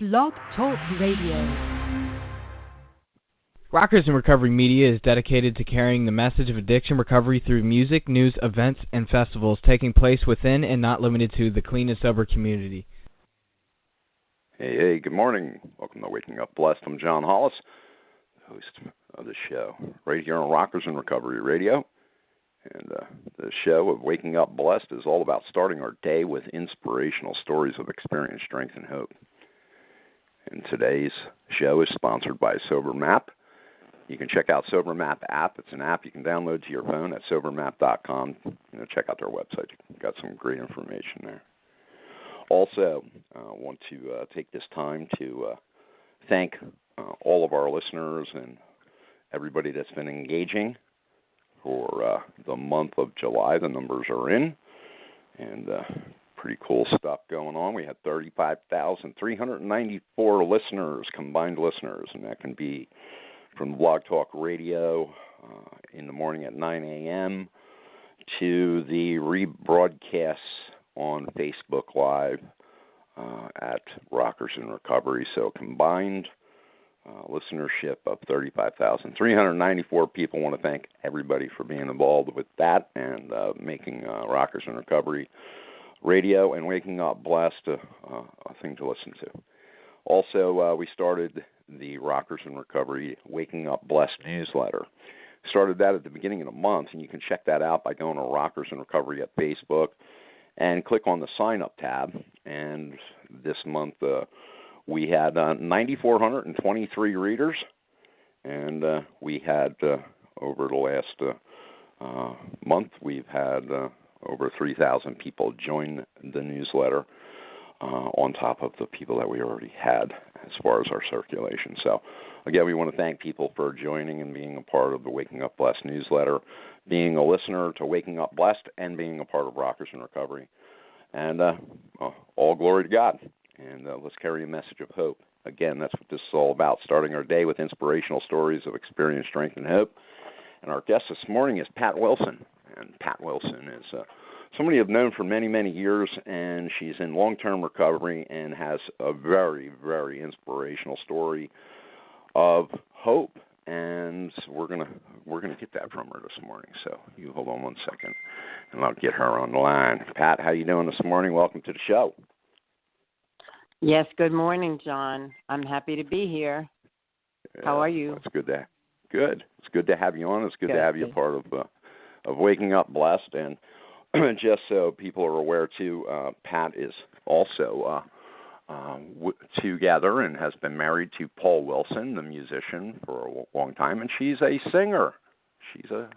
Blog Talk Radio. Rockers in Recovery Media is dedicated to carrying the message of addiction recovery through music, news, events, and festivals taking place within and not limited to the clean and sober community. Hey, good morning. Welcome to Waking Up Blessed. I'm John Hollis, host of the show, right here on Rockers in Recovery Radio. And the show of Waking Up Blessed is all about starting our day with inspirational stories of experience, strength, and hope. And today's show is sponsored by SoberMap. You can check out SoberMap app. It's an app you can download to your phone at SoberMap.com. Check out their website. You've got some great information there. Also, I want to take this time to thank all of our listeners and everybody that's been engaging for the month of July. The numbers are in, and pretty cool stuff going on. We had 35,394 listeners, combined listeners, and that can be from Blog Talk Radio in the morning at 9 a.m. to the rebroadcasts on Facebook Live at Rockers in Recovery. So combined listenership of 35,394 people. I want to thank everybody for being involved with that and making Rockers in Recovery Radio and Waking Up Blessed a thing to listen to. Also, we started the Rockers in Recovery Waking Up Blessed newsletter. Started that at the beginning of the month, and you can check that out by going to Rockers in Recovery at Facebook and click on the Sign Up tab. And this month we had 9,423 readers, and we had over the last month we've had over 3,000 people join the newsletter on top of the people that we already had as far as our circulation. So, again, we want to thank people for joining and being a part of the Waking Up Blessed newsletter, being a listener to Waking Up Blessed, and being a part of Rockers in Recovery. And all glory to God. And let's carry a message of hope. Again, that's what this is all about, starting our day with inspirational stories of experience, strength, and hope. And our guest this morning is Pat Wilson. And Pat Wilson is somebody I've known for many, many years, and she's in long-term recovery and has a very, very inspirational story of hope. And we're gonna get that from her this morning. So you hold on one second, and I'll get her on the line. Pat, how you doing this morning? Welcome to the show. Yes, good morning, John. I'm happy to be here. How are you? It's good. It's good to have you on. It's good to have you a part of Waking Up Blessed. And just so people are aware, too, Pat is also together and has been married to Paul Wilson, the musician, for a long time, and she's a singer. She's a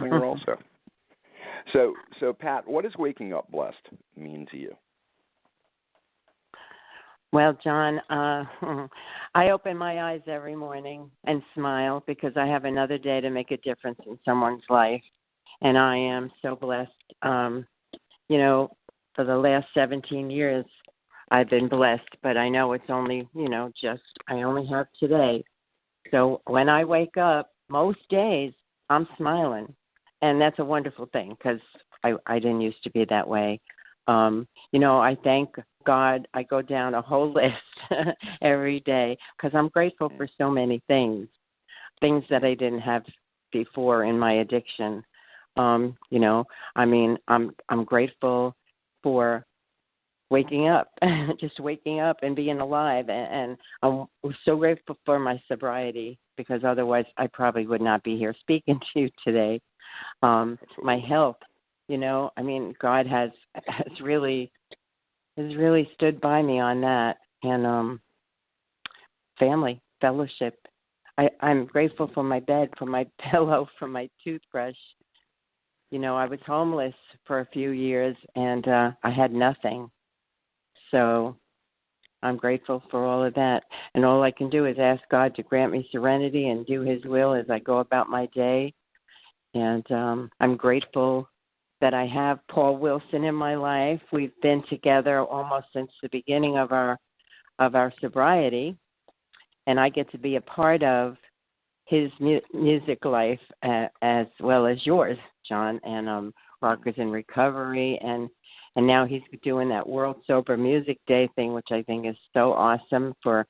singer also. So Pat, what does Waking Up Blessed mean to you? Well, John, I open my eyes every morning and smile because I have another day to make a difference in someone's life. And I am so blessed. For the last 17 years, I've been blessed, but I know it's only, I only have today. So when I wake up, most days, I'm smiling. And that's a wonderful thing because I didn't used to be that way. I thank God. I go down a whole list every day because I'm grateful for so many things that I didn't have before in my addiction. I'm grateful for waking up, just waking up and being alive. And I'm so grateful for my sobriety because otherwise I probably would not be here speaking to you today. My health, God has really stood by me on that. And family, fellowship. I'm grateful for my bed, for my pillow, for my toothbrush. I was homeless for a few years, and I had nothing. So I'm grateful for all of that. And all I can do is ask God to grant me serenity and do His will as I go about my day. And I'm grateful that I have Paul Wilson in my life. We've been together almost since the beginning of our sobriety, and I get to be a part of his music life as well as yours, John, and Rockers in Recovery. And And now he's doing that World Sober Music Day thing, which I think is so awesome for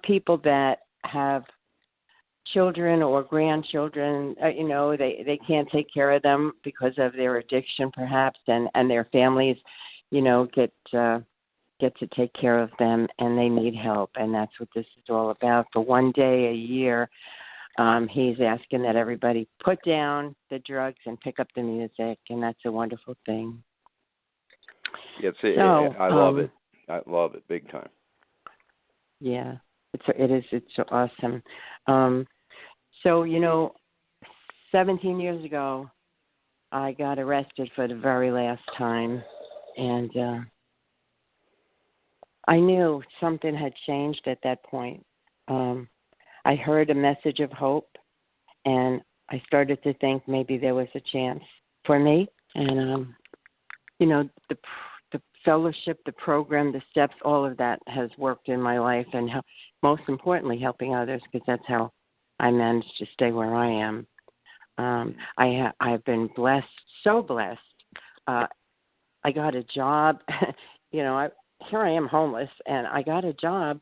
people that have children or grandchildren. They can't take care of them because of their addiction, perhaps, and their families, get to take care of them, and they need help, and that's what this is all about. For one day a year, he's asking that everybody put down the drugs and pick up the music, and that's a wonderful thing. Yeah, I love it. I love it big time. Yeah, it's awesome. 17 years ago, I got arrested for the very last time, and I knew something had changed at that point. I heard a message of hope, and I started to think maybe there was a chance for me. And, the fellowship, the program, the steps, all of that has worked in my life, and most importantly, helping others, because that's how I managed to stay where I am. I've been blessed, so blessed. I got a job. Here I am homeless, and I got a job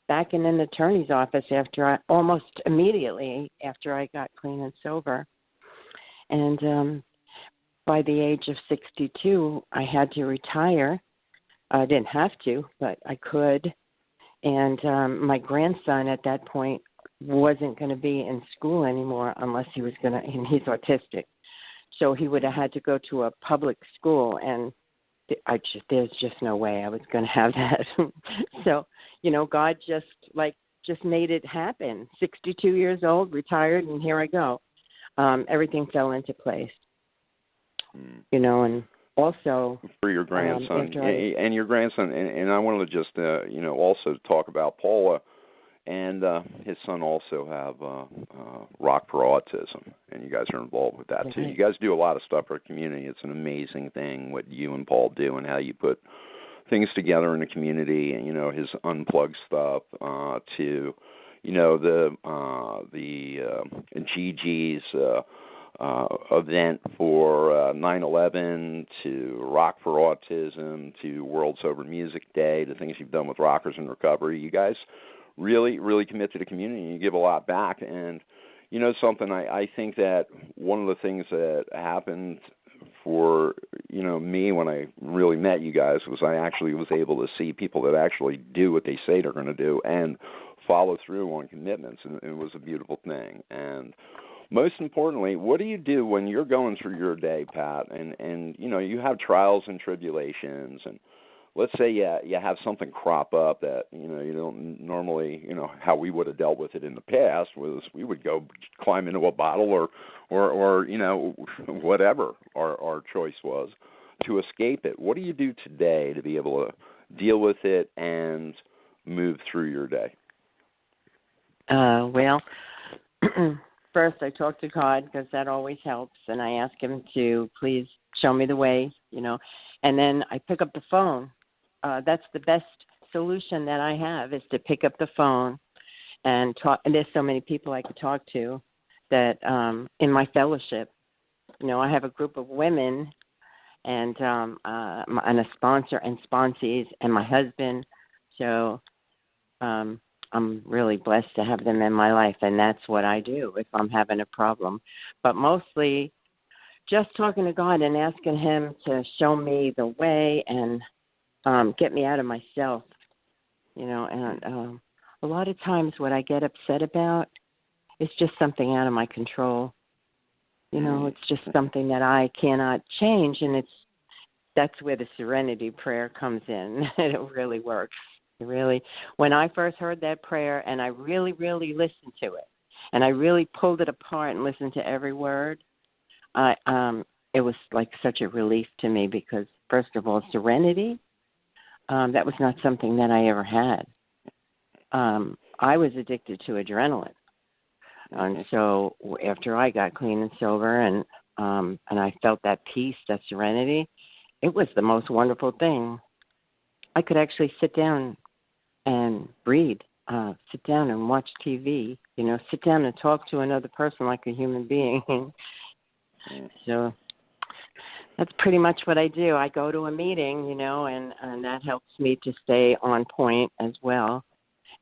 back in an attorney's office almost immediately after I got clean and sober. And by the age of 62, I had to retire. I didn't have to, but I could. And my grandson at that point wasn't going to be in school anymore unless he was going to, and he's autistic. So he would have had to go to a public school, and there's just no way I was going to have that. So, God just made it happen. 62 years old, retired, and here I go. Everything fell into place. And also for your grandson and your grandson, and I wanted to just also talk about Paula and his son also have Rock for Autism, and you guys are involved with that too. You guys do a lot of stuff for the community. It's an amazing thing what you and Paul do and how you put things together in the community, and his unplugged stuff to the Gigi's event for 9/11 to Rock for Autism to World Sober Music Day, the things you've done with Rockers in Recovery. You guys really, really commit to the community, and you give a lot back. And something, I think that one of the things that happened for me when I really met you guys was I actually was able to see people that actually do what they say they're going to do and follow through on commitments, and it was a beautiful thing. And most importantly, what do you do when you're going through your day, Pat, and you have trials and tribulations, and let's say you have something crop up that you don't normally, how we would have dealt with it in the past was we would go climb into a bottle or whatever our choice was to escape it. What do you do today to be able to deal with it and move through your day? Well, first I talk to God, because that always helps, and I ask him to please show me the way, and then I pick up the phone. That's the best solution that I have, is to pick up the phone and talk. And there's so many people I could talk to that in my fellowship. I have a group of women and a sponsor and sponsees and my husband. So I'm really blessed to have them in my life, and that's what I do if I'm having a problem. But mostly just talking to God and asking him to show me the way and get me out of myself, and a lot of times what I get upset about is just something out of my control. It's just something that I cannot change, and that's where the serenity prayer comes in. It really works. When I first heard that prayer and I really, really listened to it, and I really pulled it apart and listened to every word, it was like such a relief to me, because first of all, serenity, that was not something that I ever had. I was addicted to adrenaline. And so after I got clean and sober and I felt that peace, that serenity, it was the most wonderful thing. I could actually sit down and read, sit down and watch TV, sit down and talk to another person like a human being. So That's pretty much what I do. I go to a meeting, and that helps me to stay on point as well.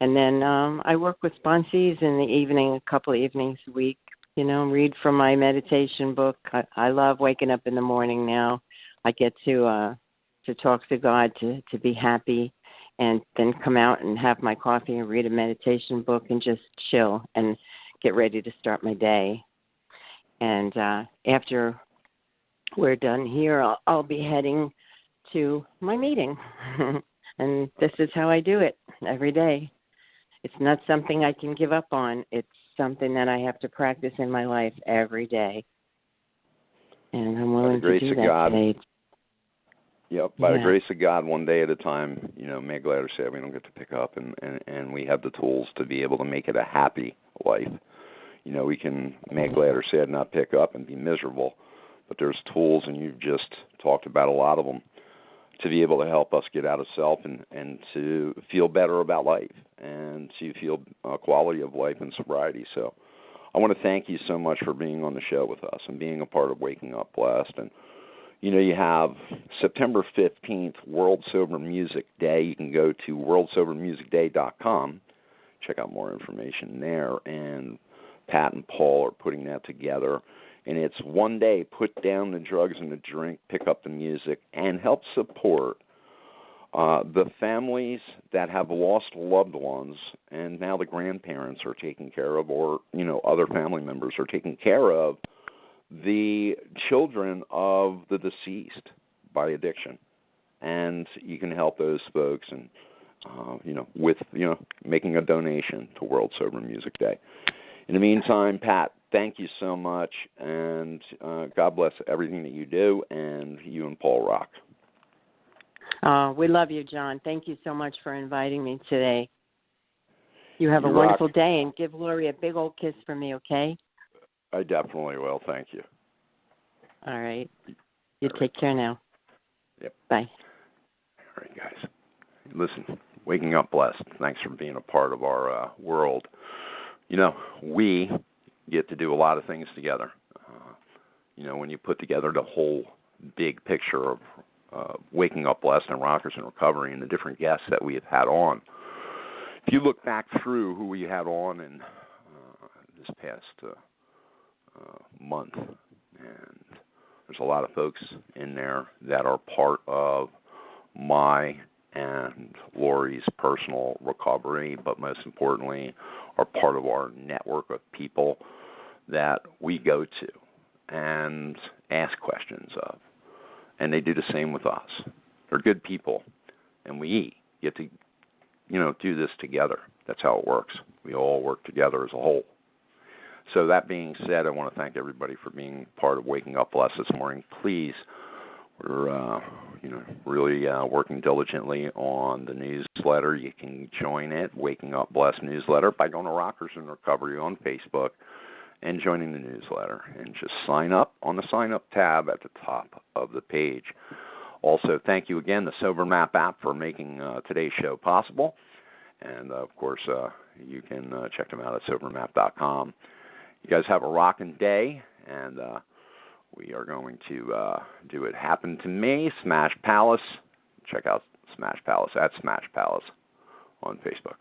And then I work with sponsees in the evening, a couple of evenings a week, read from my meditation book. I love waking up in the morning now. I get to talk to God, to be happy, and then come out and have my coffee and read a meditation book and just chill and get ready to start my day. And after we're done here, I'll be heading to my meeting. And this is how I do it every day. It's not something I can give up on. It's something that I have to practice in my life every day. And I'm willing to do that today. Yep, by the grace of God, one day at a time, may glad or sad we don't get to pick up, and we have the tools to be able to make it a happy life. We can make glad or sad not pick up and be miserable, but there's tools, and you've just talked about a lot of them, to be able to help us get out of self and to feel better about life and to feel quality of life and sobriety. So I want to thank you so much for being on the show with us and being a part of Waking Up Blessed. And you have September 15th, World Sober Music Day. You can go to worldsobermusicday.com, check out more information there. And Pat and Paul are putting that together. And it's one day, put down the drugs and the drink, pick up the music, and help support the families that have lost loved ones, and now the grandparents are taken care of, or, other family members are taking care of the children of the deceased by addiction. And you can help those folks and, with, making a donation to World Sober Music Day. In the meantime, Pat, thank you so much, and God bless everything that you do, and you and Paul rock. We love you, John. Thank you so much for inviting me today. You have a wonderful day, and give Lori a big old kiss for me, okay? I definitely will. Thank you. All right. You take care now. Yep. Bye. All right, guys. Listen, Waking Up Blessed. Thanks for being a part of our world. We get to do a lot of things together. When you put together the whole big picture of Waking Up Blessed and Rockers in Recovery and the different guests that we have had on, if you look back through who we had on in this past month, and there's a lot of folks in there that are part of my and Lori's personal recovery, but most importantly are part of our network of people that we go to and ask questions of. And they do the same with us. They're good people, and we get to, do this together. That's how it works. We all work together as a whole. So that being said, I want to thank everybody for being part of Waking Up Blessed this morning. Please, we're really working diligently on the newsletter. You can join it, Waking Up Blessed newsletter, by going to Rockers in Recovery on Facebook and joining the newsletter. And just sign up on the Sign Up tab at the top of the page. Also, thank you again, the SoberMap app, for making today's show possible. And, of course, you can check them out at SoberMap.com. You guys have a rocking day, and we are going to do It Happened to Me, Smash Palace. Check out Smash Palace at Smash Palace on Facebook.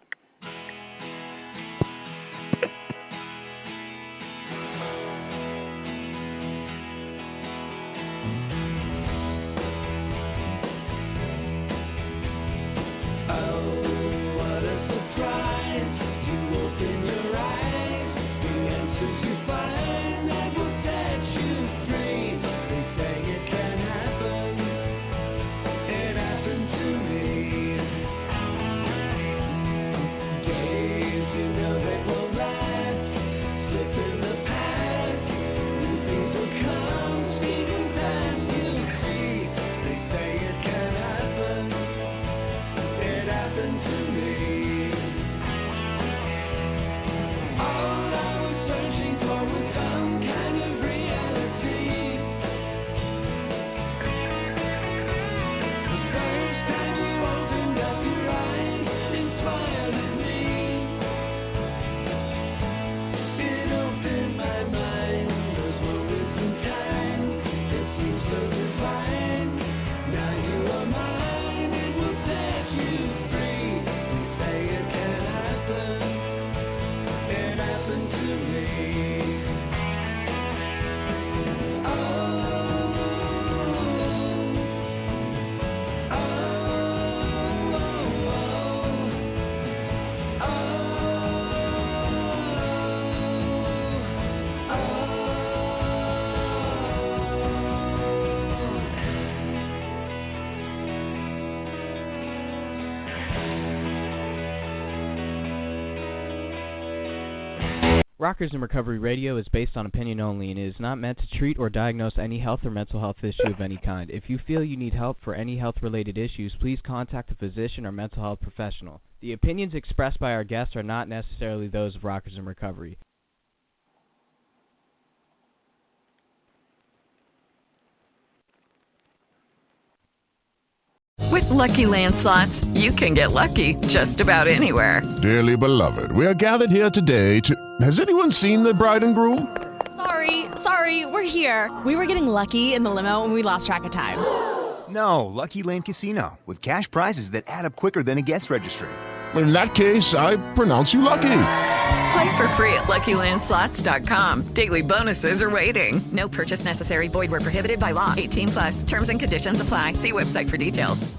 Rockers in Recovery Radio is based on opinion only and is not meant to treat or diagnose any health or mental health issue of any kind. If you feel you need help for any health-related issues, please contact a physician or mental health professional. The opinions expressed by our guests are not necessarily those of Rockers in Recovery. With Lucky Land Slots, you can get lucky just about anywhere. Dearly beloved, we are gathered here today to... Has anyone seen the bride and groom? Sorry, we're here. We were getting lucky in the limo and we lost track of time. No, Lucky Land Casino, with cash prizes that add up quicker than a guest registry. In that case, I pronounce you lucky. Play for free at LuckyLandSlots.com. Daily bonuses are waiting. No purchase necessary. Void where prohibited by law. 18+. Terms and conditions apply. See website for details.